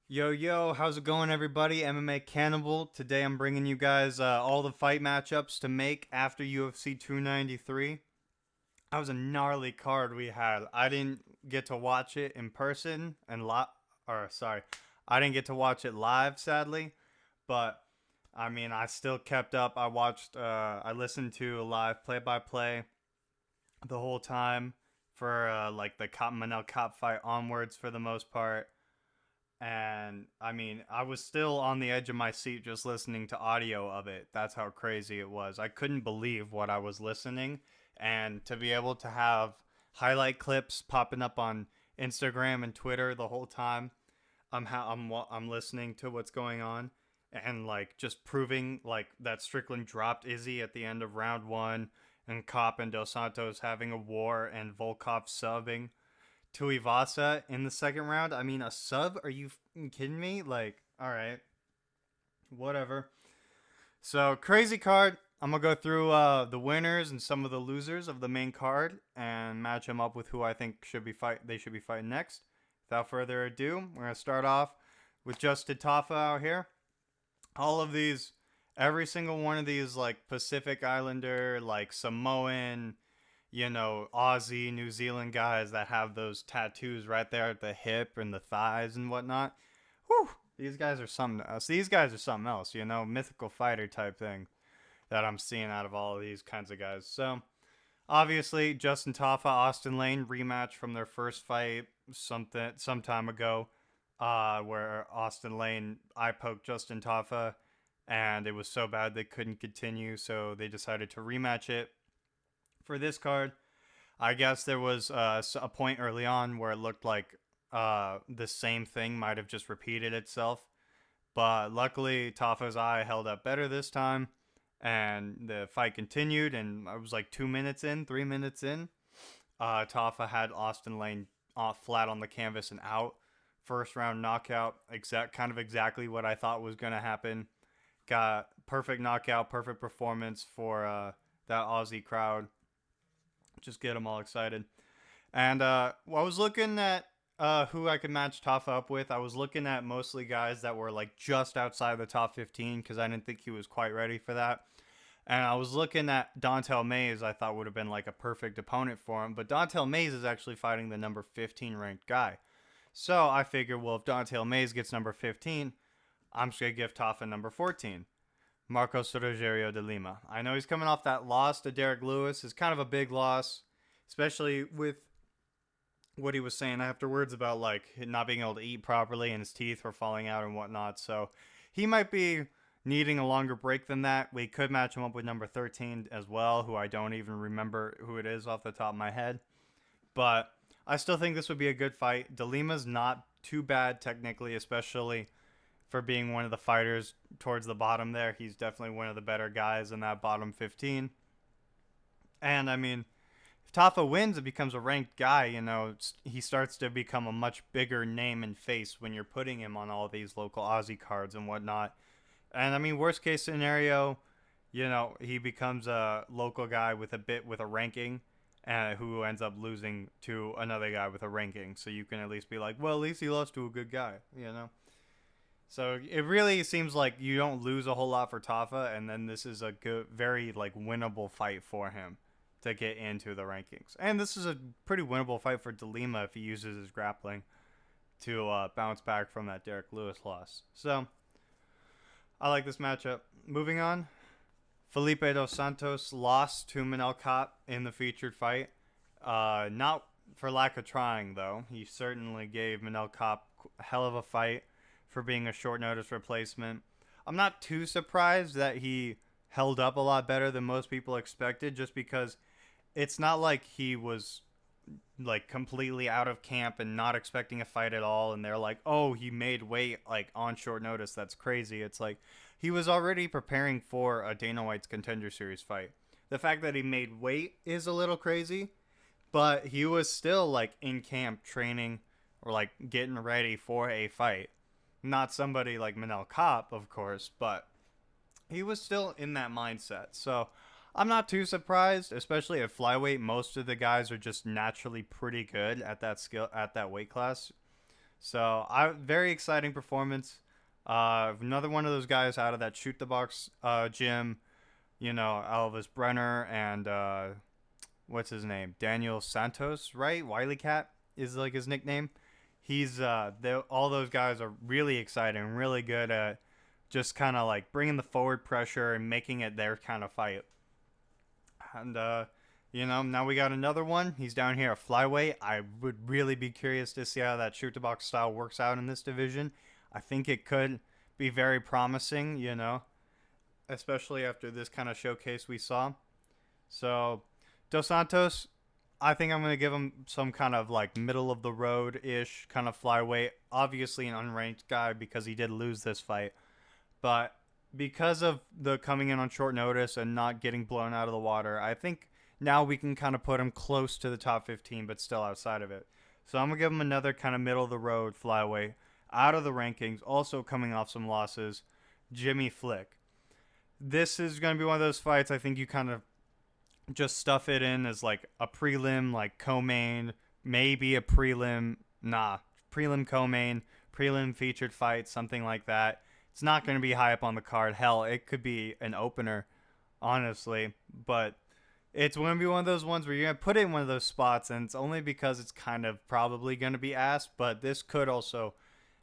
Yo, yo, how's it going, everybody? MMA Cannibal. Today I'm bringing you guys all the fight matchups to make after UFC 293. That was a gnarly card we had. I didn't get to watch it in person and I didn't get to watch it live, sadly. But I mean, I still kept up. I listened to a live play-by-play the whole time for like the Manel Cop fight onwards for the most part. And I mean, I was still on the edge of my seat just listening to audio of it. That's how crazy it was. I couldn't believe what I was listening, and to be able to have highlight clips popping up on Instagram and Twitter the whole time I'm listening to what's going on, and like just proving like that Strickland dropped Izzy at the end of round 1, and Cop and Dos Santos having a war, and Volkov subbing to Ivasa in the second round. I mean, a sub? Are you kidding me? Like, all right, whatever. So crazy card. I'm gonna go through the winners and some of the losers of the main card and match them up with who I think they should be fighting next. Without further ado, we're gonna start off with Justin Tafa out here. All of these, every single one of these, like Pacific Islander, like Samoan, Aussie, New Zealand guys that have those tattoos right there at the hip and the thighs and whatnot. Whew, these guys are something else. These guys are something else, mythical fighter type thing that I'm seeing out of all of these kinds of guys. So, obviously, Justin Tafa, Austin Lane rematch from their first fight some time ago, where Austin Lane eye poked Justin Tafa, and it was so bad they couldn't continue, so they decided to rematch it for this card. I guess there was a point early on where it looked like the same thing might have just repeated itself. But luckily, Tafa's eye held up better this time, and the fight continued. And I was like 2 minutes in, 3 minutes in. Tafa had Austin Lane flat on the canvas and out. First round knockout, exactly what I thought was going to happen. Got perfect knockout, perfect performance for that Aussie crowd. Just get them all excited. And I was looking at who I could match Tafa up with. I was looking at mostly guys that were like just outside the top 15 because I didn't think he was quite ready for that. And I was looking at Dontel Mays. I thought would have been like a perfect opponent for him. But Dontel Mays is actually fighting the number 15 ranked guy. So I figured, well, if Dontel Mays gets number 15, I'm just going to give Tafa number 14. Marcos Rogerio de Lima. I know he's coming off that loss to Derek Lewis. It's kind of a big loss, especially with what he was saying afterwards about like not being able to eat properly and his teeth were falling out and whatnot. So he might be needing a longer break than that. We could match him up with number 13 as well, who I don't even remember who it is off the top of my head. But I still think this would be a good fight. De Lima's not too bad technically, especially for being one of the fighters towards the bottom there. He's definitely one of the better guys in that bottom 15. And I mean, if Tafa wins and becomes a ranked guy, he starts to become a much bigger name and face when you're putting him on all these local Aussie cards and whatnot. And I mean, worst case scenario, he becomes a local guy with a ranking, who ends up losing to another guy with a ranking. So you can at least be like, well, at least he lost to a good guy. So it really seems like you don't lose a whole lot for Tafa, and then this is a good, very like winnable fight for him to get into the rankings. And this is a pretty winnable fight for De Lima if he uses his grappling to bounce back from that Derek Lewis loss. So I like this matchup. Moving on, Felipe Dos Santos lost to Manel Cop in the featured fight. Not for lack of trying, though. He certainly gave Manel Cop a hell of a fight for being a short notice replacement. I'm not too surprised that he held up a lot better than most people expected, just because it's not like he was like completely out of camp and not expecting a fight at all, and they're like, oh, he made weight like on short notice. That's crazy. It's like he was already preparing for a Dana White's Contender Series fight. The fact that he made weight is a little crazy, but he was still like in camp training or like getting ready for a fight. Not somebody like Manel Cop, of course, but he was still in that mindset. So I'm not too surprised, especially at flyweight. Most of the guys are just naturally pretty good at that weight class. So very exciting performance. Another one of those guys out of that shoot the box gym. You know, Elvis Brenner and what's his name? Daniel Santos, right? Wiley Cat is like his nickname. He's all those guys are really exciting, really good at just kind of like bringing the forward pressure and making it their kind of fight. And you know, now we got another one. He's down here at flyweight. I would really be curious to see how that shoot the box style works out in this division. I think it could be very promising, you know, especially after this kind of showcase we saw. So, Dos Santos, I think I'm going to give him some kind of like middle of the road ish kind of flyweight. Obviously, an unranked guy because he did lose this fight. But because of the coming in on short notice and not getting blown out of the water, I think now we can kind of put him close to the top 15, but still outside of it. So I'm going to give him another kind of middle of the road flyweight out of the rankings, also coming off some losses. Jimmy Flick. This is going to be one of those fights I think you kind of just stuff it in as like a prelim, like co-main, maybe a prelim, prelim co-main, prelim featured fight, something like that. It's not going to be high up on the card. Hell, it could be an opener, honestly. But it's going to be one of those ones where you're going to put it in one of those spots, and it's only because it's kind of probably going to be asked. But this could also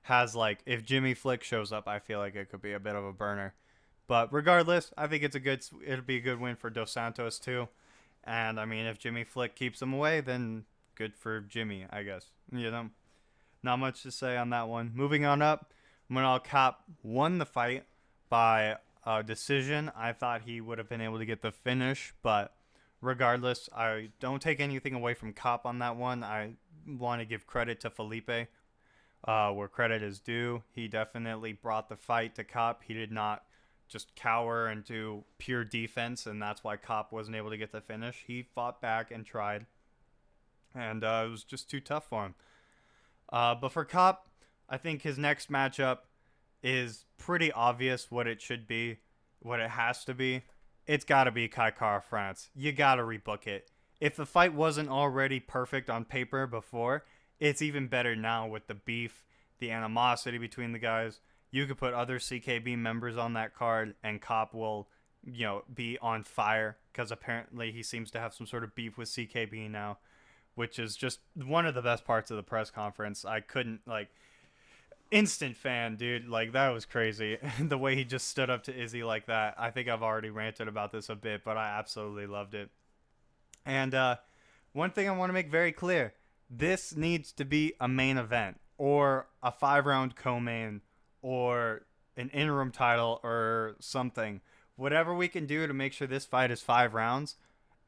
has like, if Jimmy Flick shows up, I feel like it could be a bit of a burner. But regardless, I think it'll be a good win for Dos Santos too. And I mean, if Jimmy Flick keeps him away, then good for Jimmy, I guess. You know, not much to say on that one. Moving on up, Manal Kape won the fight by decision. I thought he would have been able to get the finish, but regardless, I don't take anything away from Kape on that one. I want to give credit to Felipe, where credit is due. He definitely brought the fight to Kape. He did not just cower and do pure defense, and that's why Kape wasn't able to get the finish. He fought back and tried, and it was just too tough for him. But for Kape, I think his next matchup is pretty obvious what it should be, what it has to be. It's got to be Kai Kara France. You got to rebook it. If the fight wasn't already perfect on paper before, it's even better now with the beef, the animosity between the guys. You could put other CKB members on that card, and Kape will, you know, be on fire because apparently he seems to have some sort of beef with CKB now, which is just one of the best parts of the press conference. I couldn't, like, instant fan, dude. Like, that was crazy. The way he just stood up to Izzy like that. I think I've already ranted about this a bit, but I absolutely loved it. And one thing I want to make very clear, this needs to be a main event or a 5-round co-main or an interim title or something. Whatever we can do to make sure this fight is 5 rounds,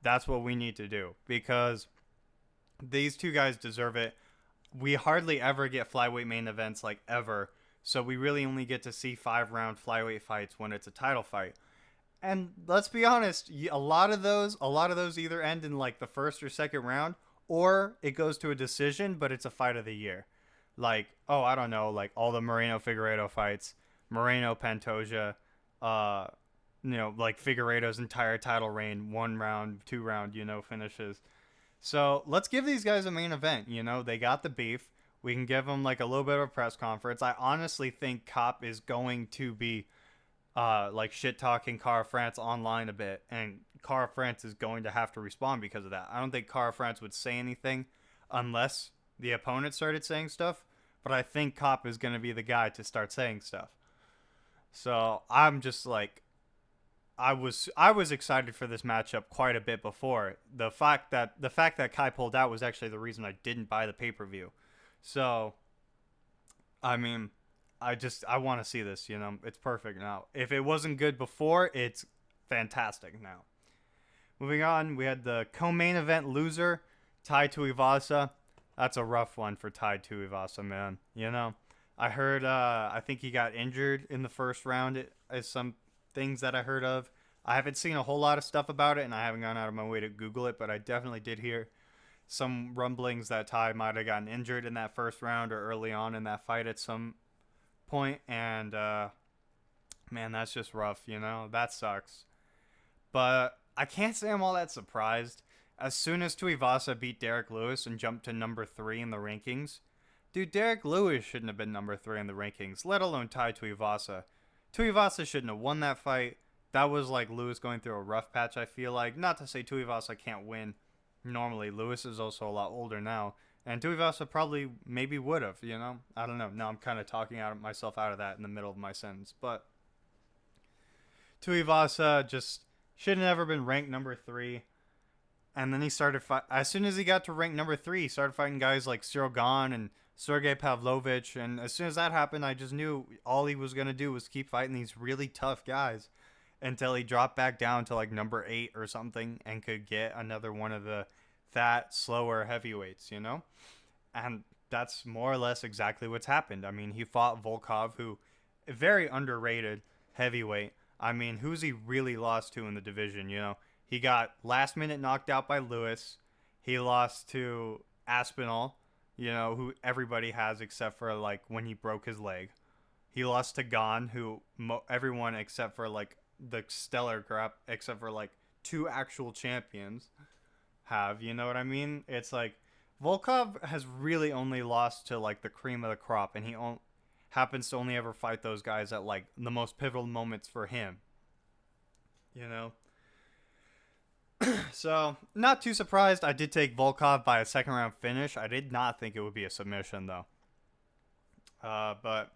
that's what we need to do, because these two guys deserve it. We hardly ever get flyweight main events, like, ever, so we really only get to see 5-round flyweight fights when it's a title fight. And let's be honest, a lot of those either end in like the first or second round, or it goes to a decision, but it's a fight of the year. Like, oh, I don't know, like all the Moreno Figueiredo fights, Moreno Pantoja, you know, like Figueiredo's entire title reign, 1 round, 2 round, you know, finishes. So let's give these guys a main event. You know, they got the beef. We can give them like a little bit of a press conference. I honestly think Kape is going to be like shit talking Kara France online a bit, and Kara France is going to have to respond because of that. I don't think Kara France would say anything unless the opponent started saying stuff, but I think Kape is going to be the guy to start saying stuff. So I'm just like, I was excited for this matchup quite a bit before. The fact that Kai pulled out was actually the reason I didn't buy the pay-per-view. So I mean, I want to see this, you know. It's perfect now. If it wasn't good before, it's fantastic now. Moving on, we had the co-main event loser, Tai Tuivasa. That's a rough one for Tai Tuivasa, man. You know, I heard, I think he got injured in the first round, as some things that I heard of. I haven't seen a whole lot of stuff about it, and I haven't gone out of my way to Google it, but I definitely did hear some rumblings that Tai might have gotten injured in that first round or early on in that fight at some point, and man, that's just rough, you know. That sucks. But I can't say I'm all that surprised. As soon as Tuivasa beat Derek Lewis and jumped to number 3 in the rankings, Dude, Derek Lewis shouldn't have been number 3 in the rankings, let alone Tai Tuivasa. Tuivasa shouldn't have won that fight. That was like Lewis going through a rough patch, I feel like. Not to say Tuivasa can't win normally. Lewis is also a lot older now. And Tuivasa probably maybe would have, you know? I don't know. Now I'm kind of talking myself out of that in the middle of my sentence. But Tuivasa just should have never been ranked number 3. And then he started as soon as he got to rank number 3, he started fighting guys like Cyril Gahn and Sergey Pavlovich. And as soon as that happened, I just knew all he was going to do was keep fighting these really tough guys until he dropped back down to like number 8 or something and could get another one of the fat, slower heavyweights, you know? And that's more or less exactly what's happened. I mean, he fought Volkov, who a very underrated heavyweight. I mean, who's he really lost to in the division, you know? He got last minute knocked out by Lewis. He lost to Aspinall, you know, who everybody has except for like when he broke his leg. He lost to Gahn, who everyone except for like the stellar crap, except for like 2 actual champions have, you know what I mean? It's like Volkov has really only lost to like the cream of the crop, and he happens to only ever fight those guys at like the most pivotal moments for him, you know? So, not too surprised. I did take Volkov by a second round finish. I did not think it would be a submission, though. But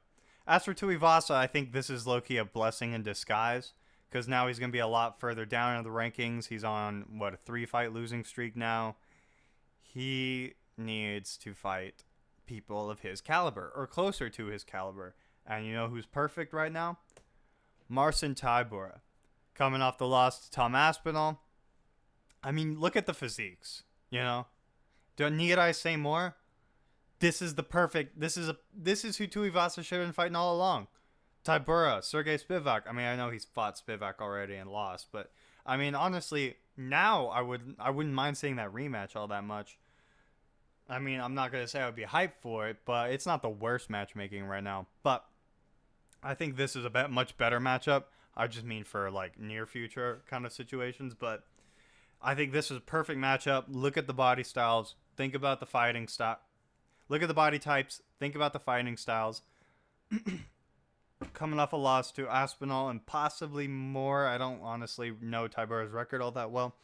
as for Tuivasa, I think this is low-key a blessing in disguise, because now he's going to be a lot further down in the rankings. He's on, what, a 3-fight losing streak now. He needs to fight people of his caliber, or closer to his caliber. And you know who's perfect right now? Marcin Tybura. Coming off the loss to Tom Aspinall. I mean, look at the physiques, you know? Need I say more? This is the perfect, this is who Tuivasa should have been fighting all along. Tybura, Sergey Spivak. I mean, I know he's fought Spivak already and lost, but I mean, honestly, now I wouldn't mind seeing that rematch all that much. I mean, I'm not going to say I would be hyped for it, but it's not the worst matchmaking right now. But I think this is a much better matchup. I just mean for like near future kind of situations, but I think this is a perfect matchup. Look at the body styles. Think about the fighting style. Look at the body types. Think about the fighting styles. Coming off a loss to Aspinall and possibly more. I don't honestly know Tybura's record all that well.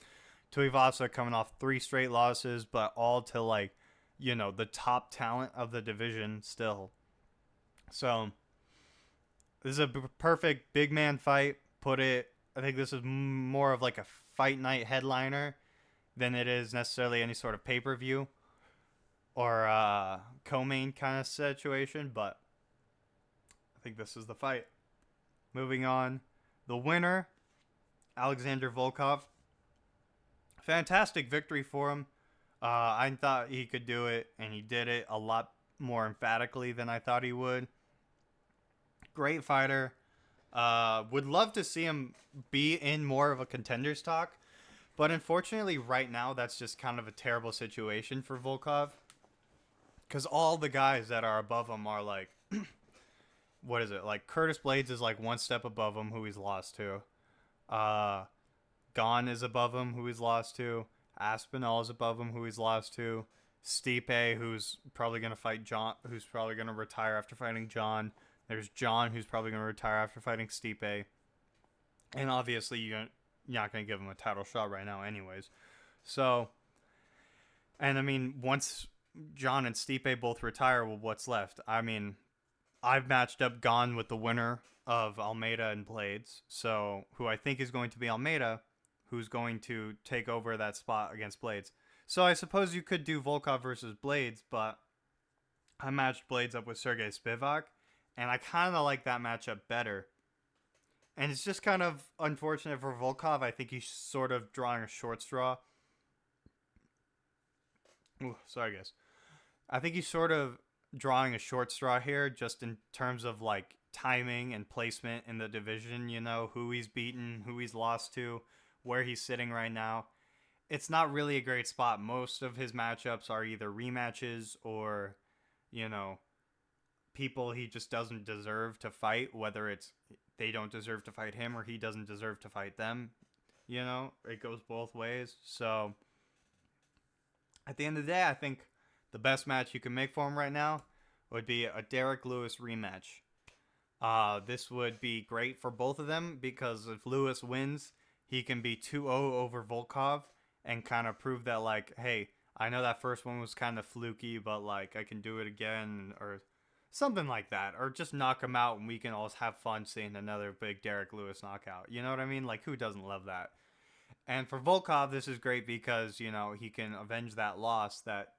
Tuivasa coming off 3 straight losses, but all to like, you know, the top talent of the division still. So this is a perfect big man fight. I think this is more of like a fight night headliner than it is necessarily any sort of pay-per-view or co-main kind of situation, but I think this is the fight. Moving on, the winner, Alexander Volkov. Fantastic victory for him. I thought he could do it, and he did it a lot more emphatically than I thought he would. Great fighter. Would love to see him be in more of a contenders talk, but unfortunately right now that's just kind of a terrible situation for Volkov, because all the guys that are above him are like what is it, like Curtis Blades is like 1 step above him, who he's lost to. Gahn is above him, who he's lost to. Aspinall is above him, who he's lost to. Stipe, who's probably going to fight John, who's probably going to retire after fighting John. There's John, who's probably going to retire after fighting Stipe. And obviously, you're not going to give him a title shot right now anyways. So, and I mean, once John and Stipe both retire, well, what's left? I mean, I've matched up Gahn with the winner of Almeida and Blades. So, who I think is going to be Almeida, who's going to take over that spot against Blades. So, I suppose you could do Volkov versus Blades, but I matched Blades up with Sergey Spivak. And I kind of like that matchup better. And it's just kind of unfortunate for Volkov. I think he's sort of drawing a short straw. Ooh, sorry, guys. I think he's sort of drawing a short straw here just in terms of like timing and placement in the division. You know, who he's beaten, who he's lost to, where he's sitting right now. It's not really a great spot. Most of his matchups are either rematches or, you know, people he just doesn't deserve to fight, whether it's they don't deserve to fight him or he doesn't deserve to fight them. You know, it goes both ways. So at the end of the day, I think the best match you can make for him right now would be a Derek Lewis rematch. This would be great for both of them because if Lewis wins, he can be 2-0 over Volkov and kind of prove that, like, hey, I know that first one was kind of fluky, but, like, I can do it again, or something like that. Or just knock him out and we can all have fun seeing another big Derek Lewis knockout. You know what I mean? Like, who doesn't love that? And for Volkov, this is great because, you know, he can avenge that loss that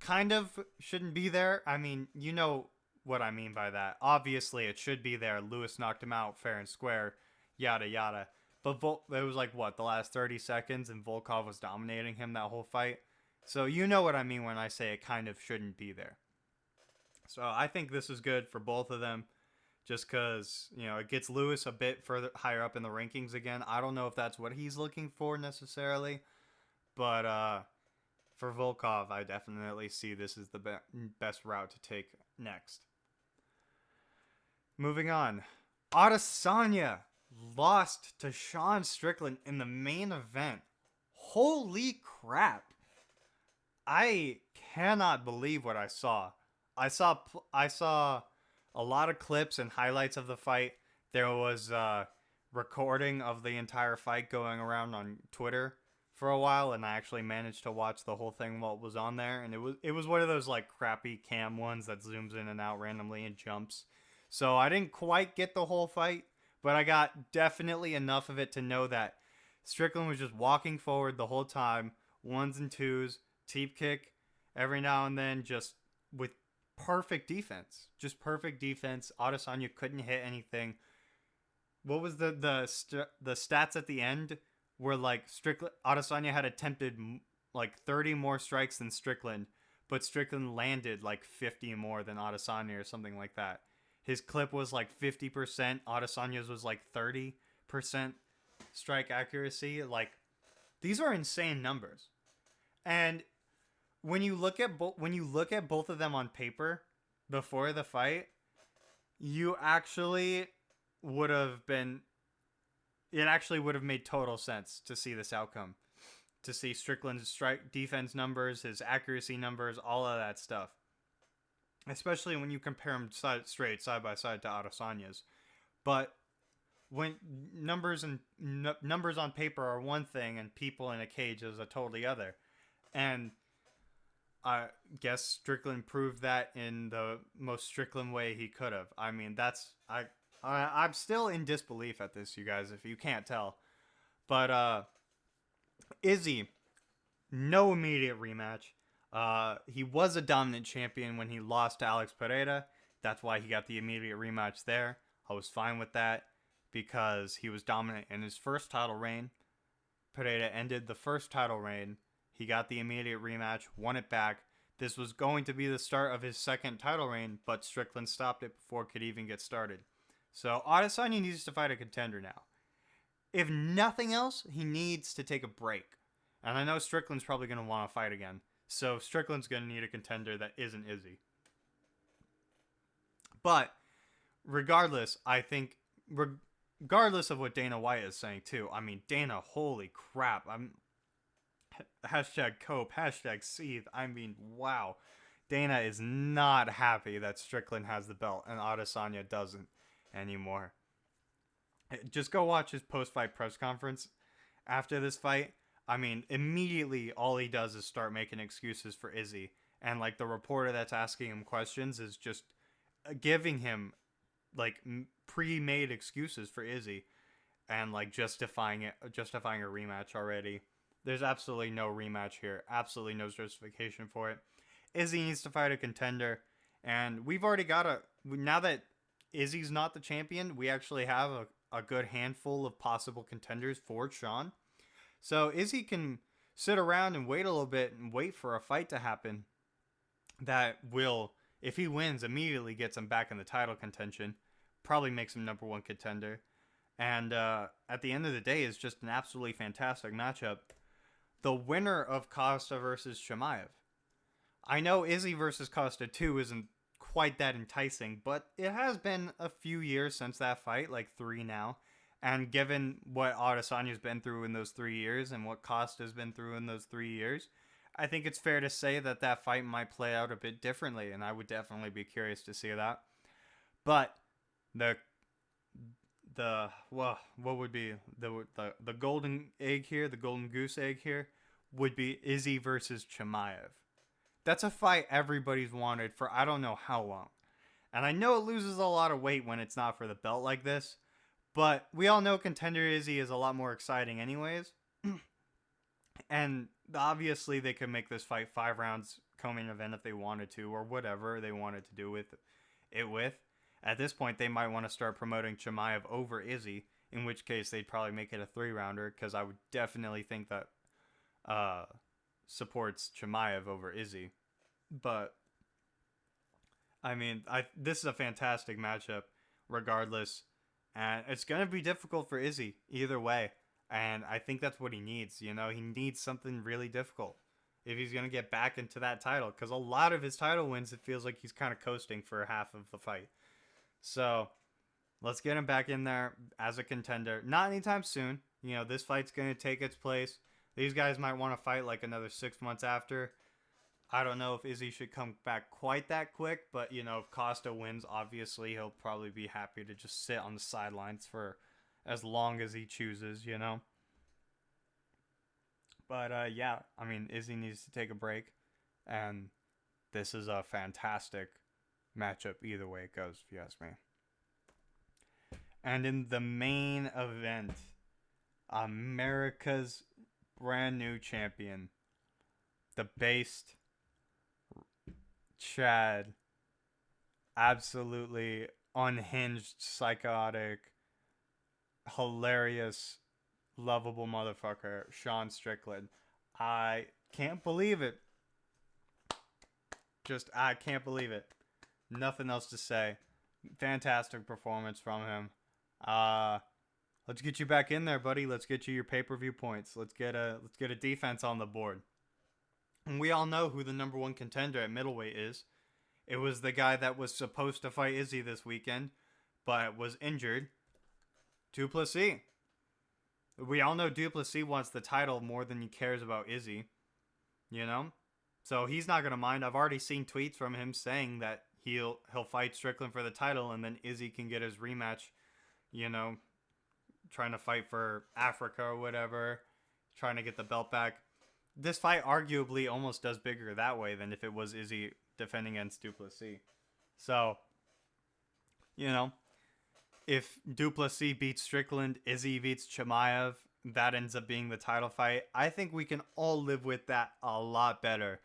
kind of shouldn't be there. I mean, you know what I mean by that. Obviously, it should be there. Lewis knocked him out fair and square, yada, yada. But it was like, what, the last 30 seconds, and Volkov was dominating him that whole fight. So you know what I mean when I say it kind of shouldn't be there. So I think this is good for both of them just because, you know, it gets Lewis a bit further higher up in the rankings again. I don't know if that's what he's looking for necessarily, but for Volkov, I definitely see this as the best route to take next. Moving on. Adesanya lost to Sean Strickland in the main event. Holy crap. I cannot believe what I saw. I saw a lot of clips and highlights of the fight. There was recording of the entire fight going around on Twitter for a while, and I actually managed to watch the whole thing while it was on there. And it was one of those like crappy cam ones that zooms in and out randomly and jumps. So I didn't quite get the whole fight, but I got definitely enough of it to know that Strickland was just walking forward the whole time, ones and twos, teep kick every now and then, just with perfect defense. Just perfect defense. Adesanya couldn't hit anything. What was the stats at the end were like Adesanya had attempted like 30 more strikes than Strickland, but Strickland landed like 50 more than Adesanya or something like that. His clip was like 50%. Adesanya's was like 30% strike accuracy. Like, these are insane numbers. And when you look at both of them on paper before the fight, you actually would have been. It actually would have made total sense to see this outcome, to see Strickland's strike defense numbers, his accuracy numbers, all of that stuff. Especially when you compare them side by side to Adesanya's. But when numbers on paper are one thing and people in a cage is a totally other. And I guess Strickland proved that in the most Strickland way he could have. I mean, I'm still in disbelief at this, you guys, if you can't tell. But Izzy, no immediate rematch. He was a dominant champion when he lost to Alex Pereira. That's why he got the immediate rematch there. I was fine with that because he was dominant in his first title reign. Pereira ended the first title reign. He got the immediate rematch, won it back. This was going to be the start of his second title reign, but Strickland stopped it before it could even get started. So Adesanya needs to fight a contender now. If nothing else, he needs to take a break. And I know Strickland's probably going to want to fight again. So Strickland's going to need a contender that isn't Izzy. But regardless, I think, regardless of what Dana White is saying too, I mean, Dana, holy crap. Hashtag cope, hashtag seethe. I mean, wow. Dana is not happy that Strickland has the belt and Adesanya doesn't anymore. Just go watch his post-fight press conference after this fight. I mean, immediately all he does is start making excuses for Izzy. And, like, the reporter that's asking him questions is just giving him, like, pre-made excuses for Izzy. And, like, justifying a rematch already. There's absolutely no rematch here. Absolutely no justification for it. Izzy needs to fight a contender. And we've already got now that Izzy's not the champion, we actually have a good handful of possible contenders for Sean. So Izzy can sit around and wait a little bit and wait for a fight to happen that will, if he wins, immediately gets him back in the title contention. Probably makes him number one contender. And at the end of the day, it's just an absolutely fantastic matchup. The winner of Costa versus Chimaev. I know Izzy versus Costa 2 isn't quite that enticing, but it has been a few years since that fight, like 3 now. And given what Adesanya's been through in those 3 years and what Costa's been through in those 3 years, I think it's fair to say that that fight might play out a bit differently, and I would definitely be curious to see that. But the well, what would be the golden egg here, the golden goose egg here, would be Izzy versus Chimaev. That's a fight everybody's wanted for I don't know how long. And I know it loses a lot of weight when it's not for the belt like this, but we all know contender Izzy is a lot more exciting anyways. And obviously they could make this fight 5 rounds co-main event if they wanted to, or whatever they wanted to do with it with. At this point, they might want to start promoting Chimaev over Izzy, in which case they'd probably make it a 3-rounder, because I would definitely think that supports Chimaev over Izzy. But, I mean, this is a fantastic matchup, regardless. And it's going to be difficult for Izzy, either way. And I think that's what he needs, you know? He needs something really difficult if he's going to get back into that title. Because a lot of his title wins, it feels like he's kind of coasting for half of the fight. So, let's get him back in there as a contender. Not anytime soon. You know, this fight's going to take its place. These guys might want to fight like another 6 months after. I don't know if Izzy should come back quite that quick, but, you know, if Costa wins, obviously he'll probably be happy to just sit on the sidelines for as long as he chooses, you know. But, yeah, I mean, Izzy needs to take a break, and this is a fantastic matchup either way it goes, if you ask me. And in the main event, America's brand new champion, the based Chad, absolutely unhinged, psychotic, hilarious, lovable motherfucker, Sean Strickland. I can't believe it. I can't believe it. Nothing else to say. Fantastic performance from him. Let's get you back in there, buddy. Let's get you your pay-per-view points. Let's get a defense on the board. And we all know who the number 1 contender at middleweight is. It was the guy that was supposed to fight Izzy this weekend, but was injured. Du Plessis. We all know Du Plessis wants the title more than he cares about Izzy. You know? So he's not going to mind. I've already seen tweets from him saying that he'll fight Strickland for the title, and then Izzy can get his rematch, you know, trying to fight for Africa or whatever, trying to get the belt back. This fight arguably almost does bigger that way than if it was Izzy defending against Du Plessis. So, you know, if Du Plessis beats Strickland, Izzy beats Chimaev, that ends up being the title fight. I think we can all live with that a lot better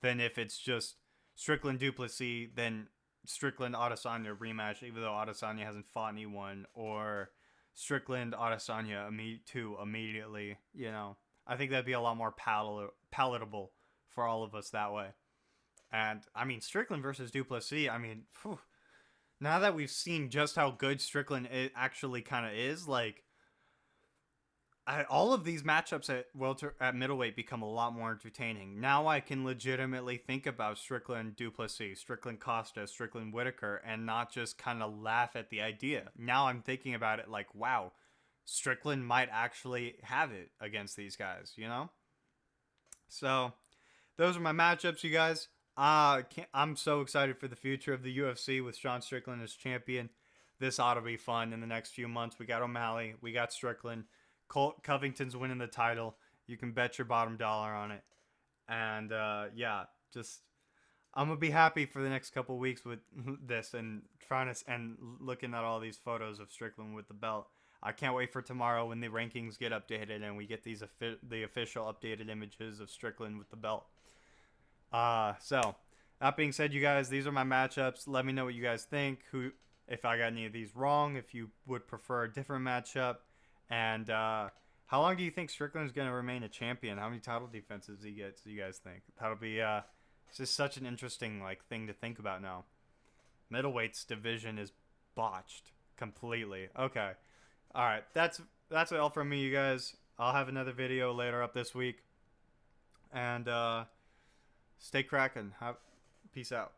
than if it's just Strickland Du Plessis, then Strickland Adesanya rematch, even though Adesanya hasn't fought anyone, or Strickland Adesanya immediately. You know, I think that'd be a lot more palatable for all of us that way. And I mean, Strickland versus Du Plessis. I mean, now that we've seen just how good Strickland actually kind of is, like, all of these matchups at middleweight become a lot more entertaining. Now I can legitimately think about Strickland Du Plessis, Strickland Costa, Strickland Whitaker, and not just kind of laugh at the idea. Now I'm thinking about it like, wow, Strickland might actually have it against these guys, you know? So, those are my matchups, you guys. I'm so excited for the future of the UFC with Sean Strickland as champion. This ought to be fun in the next few months. We got O'Malley, we got Strickland. Colt Covington's winning the title. You can bet your bottom dollar on it. And yeah, just I'm gonna be happy for the next couple weeks with this and looking at all these photos of Strickland with the belt. I can't wait for tomorrow when the rankings get updated and we get the official updated images of Strickland with the belt. So that being said, you guys, these are my matchups. Let me know what you guys think. If I got any of these wrong, if you would prefer a different matchup. And how long do you think Strickland's going to remain a champion? How many title defenses he gets, do you guys think? That'll be it's just such an interesting thing to think about now. Middleweight's division is botched completely. Okay. All right. That's all from me, you guys. I'll have another video later up this week. And stay cracking. Peace out.